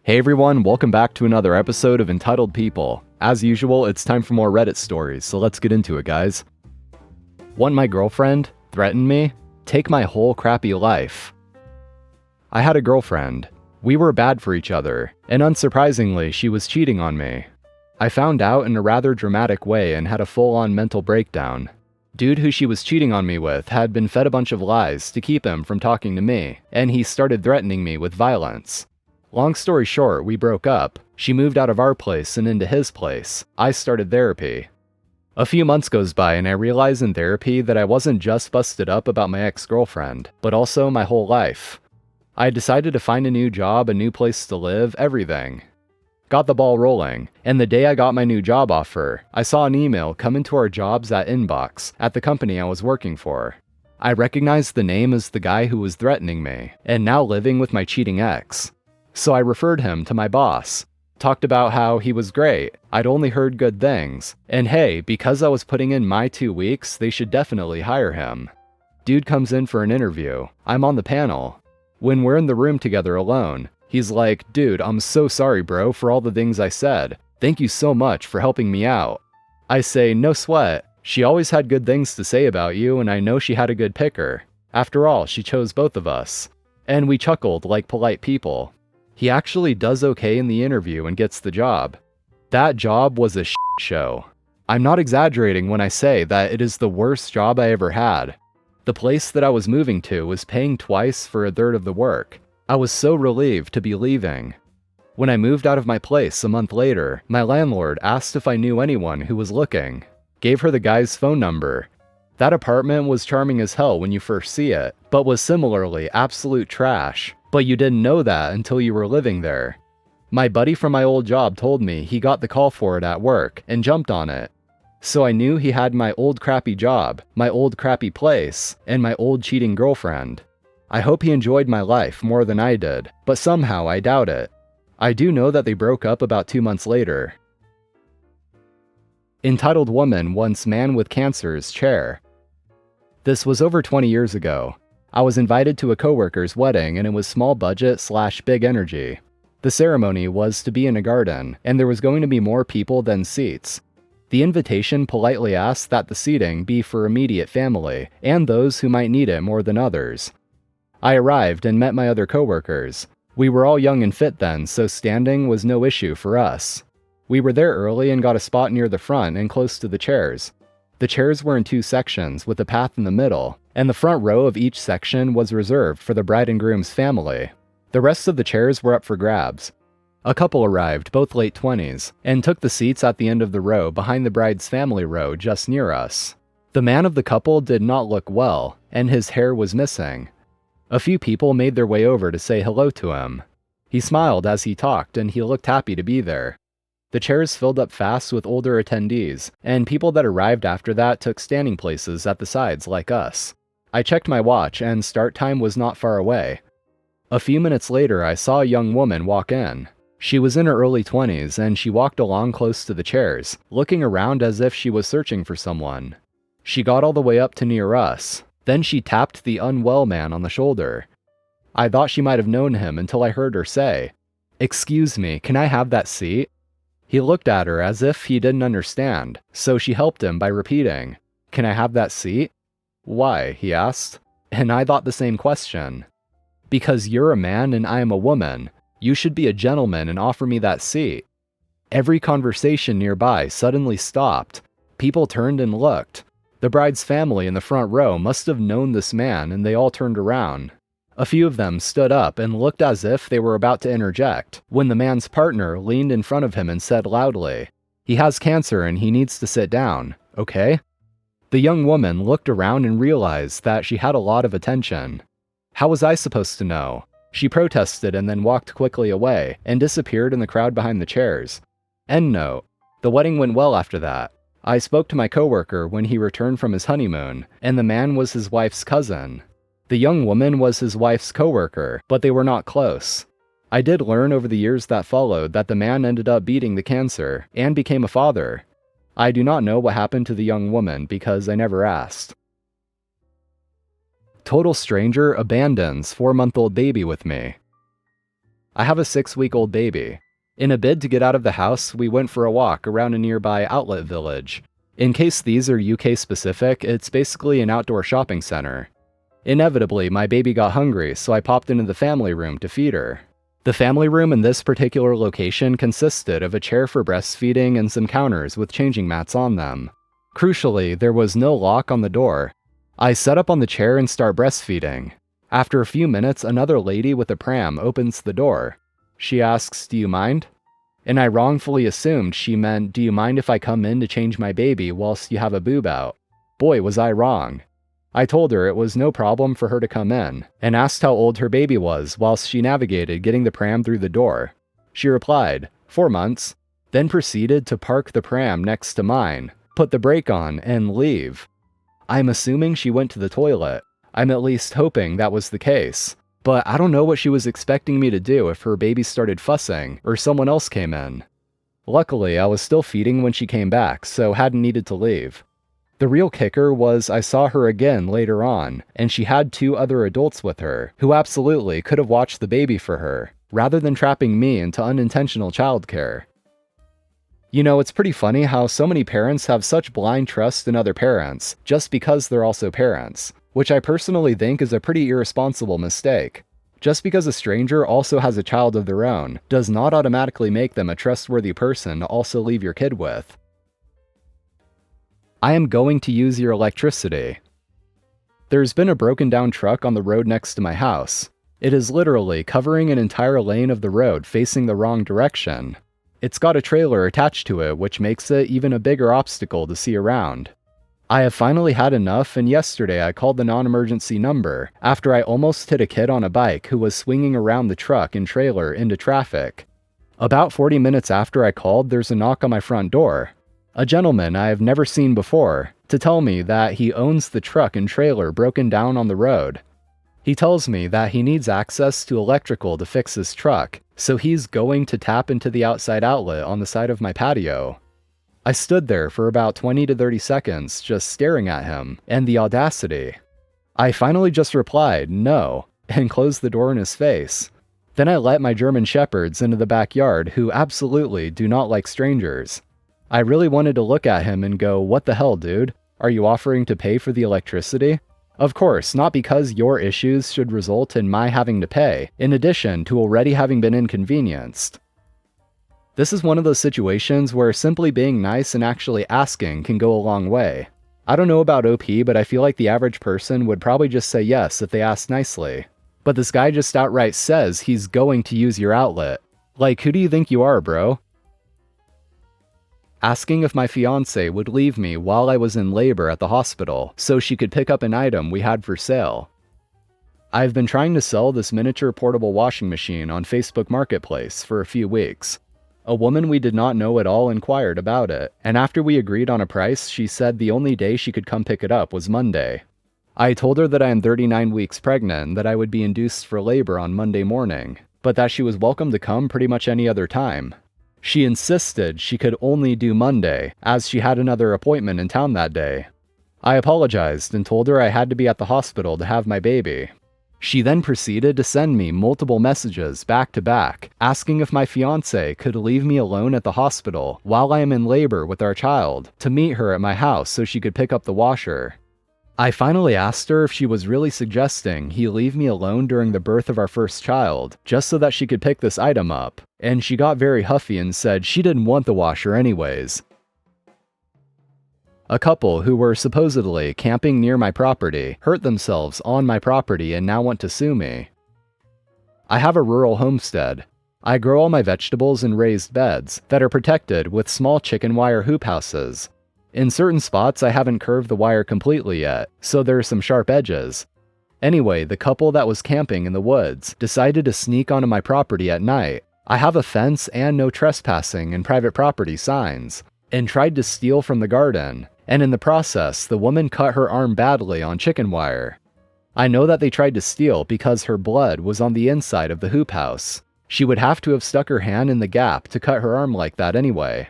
Hey everyone, welcome back to another episode of Entitled People. As usual, it's time for more Reddit stories, so let's get into it, guys. Want my girlfriend? Threaten me? Take my whole crappy life. I had a girlfriend. We were bad for each other, and unsurprisingly, she was cheating on me. I found out in a rather dramatic way and had a full-on mental breakdown. Dude who she was cheating on me with had been fed a bunch of lies to keep him from talking to me, and he started threatening me with violence. Long story short, we broke up. She moved out of our place and into his place. I started therapy. A few months goes by and I realize in therapy that I wasn't just busted up about my ex-girlfriend, but also my whole life. I decided to find a new job, a new place to live, everything. Got the ball rolling, and the day I got my new job offer, I saw an email come into our jobs at inbox at the company I was working for. I recognized the name as the guy who was threatening me, and now living with my cheating ex. So I referred him to my boss, talked about how he was great, I'd only heard good things, and hey, because I was putting in my 2 weeks, they should definitely hire him. Dude comes in for an interview. I'm on the panel. When we're in the room together alone, he's like, "Dude, I'm so sorry, bro, for all the things I said. Thank you so much for helping me out." I say, "No sweat. She always had good things to say about you, and I know she had a good picker. After all, she chose both of us." And we chuckled like polite people. He actually does okay in the interview and gets the job. That job was a shit show. I'm not exaggerating when I say that it is the worst job I ever had. The place that I was moving to was paying twice for a third of the work. I was so relieved to be leaving. When I moved out of my place a month later, my landlord asked if I knew anyone who was looking. Gave her the guy's phone number. That apartment was charming as hell when you first see it, but was similarly absolute trash. But you didn't know that until you were living there. My buddy from my old job told me he got the call for it at work and jumped on it. So I knew he had my old crappy job, my old crappy place, and my old cheating girlfriend. I hope he enjoyed my life more than I did, but somehow I doubt it. I do know that they broke up about 2 months later. Entitled woman wants man with cancer's chair. This was over 20 years ago. I was invited to a coworker's wedding and it was small budget / big energy. The ceremony was to be in a garden, and there was going to be more people than seats. The invitation politely asked that the seating be for immediate family and those who might need it more than others. I arrived and met my other coworkers. We were all young and fit then, so standing was no issue for us. We were there early and got a spot near the front and close to the chairs. The chairs were in 2 sections with a path in the middle, and the front row of each section was reserved for the bride and groom's family. The rest of the chairs were up for grabs. A couple arrived, both late 20s, and took the seats at the end of the row behind the bride's family row just near us. The man of the couple did not look well, and his hair was missing. A few people made their way over to say hello to him. He smiled as he talked, and he looked happy to be there. The chairs filled up fast with older attendees, and people that arrived after that took standing places at the sides like us. I checked my watch, and start time was not far away. A few minutes later, I saw a young woman walk in. She was in her early 20s, and she walked along close to the chairs, looking around as if she was searching for someone. She got all the way up to near us. Then she tapped the unwell man on the shoulder. I thought she might have known him until I heard her say, "Excuse me, can I have that seat?" He looked at her as if he didn't understand, so she helped him by repeating, "Can I have that seat?" "Why?" he asked, and I thought the same question. "Because you're a man and I am a woman. You should be a gentleman and offer me that seat." Every conversation nearby suddenly stopped. People turned and looked. The bride's family in the front row must have known this man, and they all turned around. A few of them stood up and looked as if they were about to interject, when the man's partner leaned in front of him and said loudly, "He has cancer and he needs to sit down, okay?" The young woman looked around and realized that she had a lot of attention. How was I supposed to know? She protested and then walked quickly away and disappeared in the crowd behind the chairs. End note. The wedding went well after that. I spoke to my coworker when he returned from his honeymoon, and the man was his wife's cousin. The young woman was his wife's coworker, but they were not close. I did learn over the years that followed that the man ended up beating the cancer and became a father. I do not know what happened to the young woman because I never asked. Total stranger abandons 4-month-old baby with me. I have a 6-week-old baby. In a bid to get out of the house, we went for a walk around a nearby outlet village. In case these are UK specific, it's basically an outdoor shopping center. Inevitably, my baby got hungry, so I popped into the family room to feed her. The family room in this particular location consisted of a chair for breastfeeding and some counters with changing mats on them. Crucially, there was no lock on the door. I set up on the chair and start breastfeeding. After a few minutes, another lady with a pram opens the door. She asks, "Do you mind?" And I wrongfully assumed she meant, "Do you mind if I come in to change my baby whilst you have a boob out?" Boy, was I wrong. I told her it was no problem for her to come in, and asked how old her baby was whilst she navigated getting the pram through the door. She replied, 4 months, then proceeded to park the pram next to mine, put the brake on, and leave. I'm assuming she went to the toilet. I'm at least hoping that was the case. But I don't know what she was expecting me to do if her baby started fussing, or someone else came in. Luckily, I was still feeding when she came back, so hadn't needed to leave. The real kicker was I saw her again later on, and she had 2 other adults with her, who absolutely could have watched the baby for her, rather than trapping me into unintentional childcare. You know, it's pretty funny how so many parents have such blind trust in other parents, just because they're also parents, which I personally think is a pretty irresponsible mistake. Just because a stranger also has a child of their own, does not automatically make them a trustworthy person to also leave your kid with. I am going to use your electricity. There's been a broken down truck on the road next to my house. It is literally covering an entire lane of the road facing the wrong direction. It's got a trailer attached to it, which makes it even a bigger obstacle to see around. I have finally had enough, and yesterday I called the non-emergency number after I almost hit a kid on a bike who was swinging around the truck and trailer into traffic. About 40 minutes after I called, there's a knock on my front door. A gentleman I have never seen before, to tell me that he owns the truck and trailer broken down on the road. He tells me that he needs access to electrical to fix his truck, so he's going to tap into the outside outlet on the side of my patio. I stood there for about 20 to 30 seconds just staring at him, and the audacity. I finally just replied, "No," and closed the door in his face. Then I let my German Shepherds into the backyard, who absolutely do not like strangers. I really wanted to look at him and go, "What the hell, dude? Are you offering to pay for the electricity?" Of course, not because your issues should result in my having to pay, in addition to already having been inconvenienced. This is one of those situations where simply being nice and actually asking can go a long way. I don't know about OP, but I feel like the average person would probably just say yes if they asked nicely. But this guy just outright says he's going to use your outlet. Like, who do you think you are, bro? Asking if my fiance would leave me while I was in labor at the hospital so she could pick up an item we had for sale. I've been trying to sell this miniature portable washing machine on Facebook Marketplace for a few weeks. A woman we did not know at all inquired about it, and after we agreed on a price, she said the only day she could come pick it up was Monday. I told her that I am 39 weeks pregnant and that I would be induced for labor on Monday morning, but that she was welcome to come pretty much any other time. She insisted she could only do Monday, as she had another appointment in town that day. I apologized and told her I had to be at the hospital to have my baby. She then proceeded to send me multiple messages back to back, asking if my fiance could leave me alone at the hospital while I am in labor with our child, to meet her at my house so she could pick up the washer. I finally asked her if she was really suggesting he leave me alone during the birth of our first child, just so that she could pick this item up, and she got very huffy and said she didn't want the washer anyways. A couple who were supposedly camping near my property hurt themselves on my property and now want to sue me. I have a rural homestead. I grow all my vegetables in raised beds that are protected with small chicken wire hoop houses. In certain spots, I haven't curved the wire completely yet, so there are some sharp edges. Anyway, the couple that was camping in the woods decided to sneak onto my property at night. I have a fence and no trespassing and private property signs, and tried to steal from the garden, and in the process, the woman cut her arm badly on chicken wire. I know that they tried to steal because her blood was on the inside of the hoop house. She would have to have stuck her hand in the gap to cut her arm like that anyway.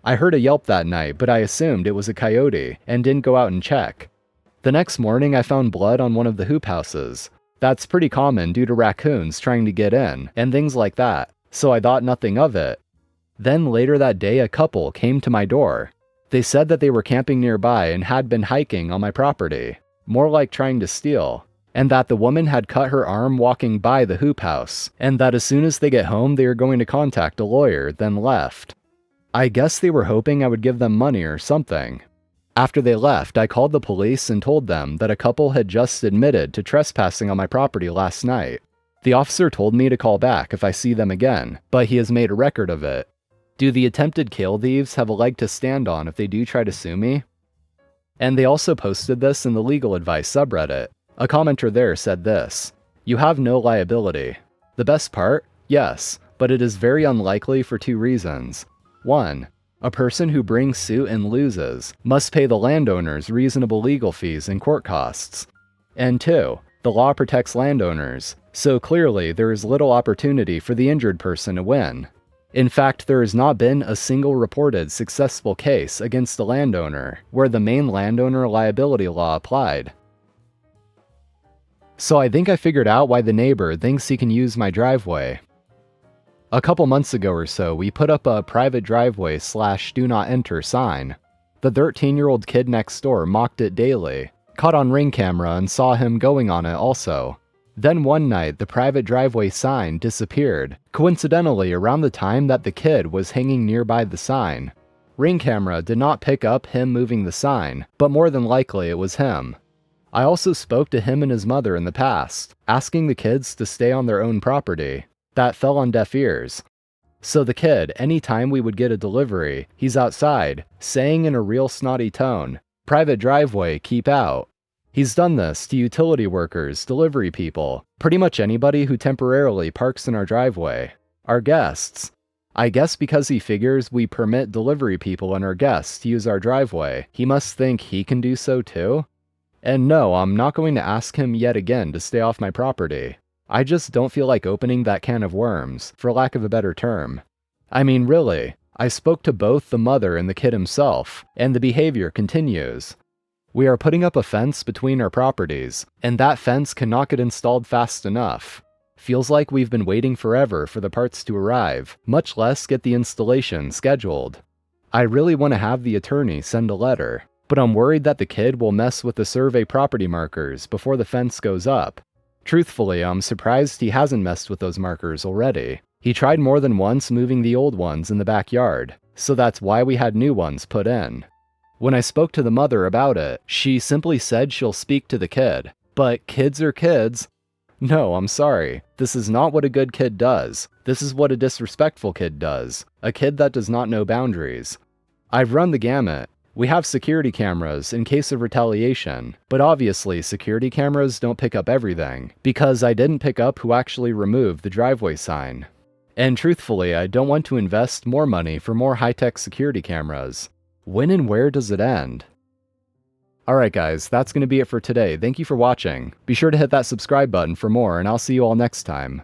I heard a yelp that night, but I assumed it was a coyote and didn't go out and check. The next morning, I found blood on one of the hoop houses. That's pretty common due to raccoons trying to get in, and things like that, so I thought nothing of it. Then later that day, a couple came to my door. They said that they were camping nearby and had been hiking on my property, more like trying to steal, and that the woman had cut her arm walking by the hoop house, and that as soon as they get home they are going to contact a lawyer, then left. I guess they were hoping I would give them money or something. After they left, I called the police and told them that a couple had just admitted to trespassing on my property last night. The officer told me to call back if I see them again, but he has made a record of it. Do the attempted kill thieves have a leg to stand on if they do try to sue me? And they also posted this in the legal advice subreddit. A commenter there said this: "You have no liability." The best part? Yes, but it is very unlikely for 2 reasons. 1. A person who brings suit and loses must pay the landowners reasonable legal fees and court costs. And 2. The law protects landowners, so clearly there is little opportunity for the injured person to win. In fact, there has not been a single reported successful case against a landowner where the main landowner liability law applied. So I think I figured out why the neighbor thinks he can use my driveway. A couple months ago or so, we put up a private driveway / do not enter sign. The 13-year-old kid next door mocked it daily, caught on Ring camera and saw him going on it also. Then one night, the private driveway sign disappeared, coincidentally around the time that the kid was hanging nearby the sign. Ring camera did not pick up him moving the sign, but more than likely it was him. I also spoke to him and his mother in the past, asking the kids to stay on their own property. That fell on deaf ears. So the kid, anytime we would get a delivery, he's outside, saying in a real snotty tone, "Private driveway, keep out." He's done this to utility workers, delivery people, pretty much anybody who temporarily parks in our driveway. Our guests. I guess because he figures we permit delivery people and our guests to use our driveway, he must think he can do so too? And no, I'm not going to ask him yet again to stay off my property. I just don't feel like opening that can of worms, for lack of a better term. I mean, really, I spoke to both the mother and the kid himself, and the behavior continues. We are putting up a fence between our properties, and that fence cannot get installed fast enough. Feels like we've been waiting forever for the parts to arrive, much less get the installation scheduled. I really want to have the attorney send a letter, but I'm worried that the kid will mess with the survey property markers before the fence goes up. Truthfully, I'm surprised he hasn't messed with those markers already. He tried more than once moving the old ones in the backyard, so that's why we had new ones put in. When I spoke to the mother about it, she simply said she'll speak to the kid. But kids are kids. No, I'm sorry. This is not what a good kid does. This is what a disrespectful kid does. A kid that does not know boundaries. I've run the gamut. We have security cameras in case of retaliation, but obviously security cameras don't pick up everything, because I didn't pick up who actually removed the driveway sign. And truthfully, I don't want to invest more money for more high-tech security cameras. When and where does it end? Alright guys, that's going to be it for today. Thank you for watching. Be sure to hit that subscribe button for more, and I'll see you all next time.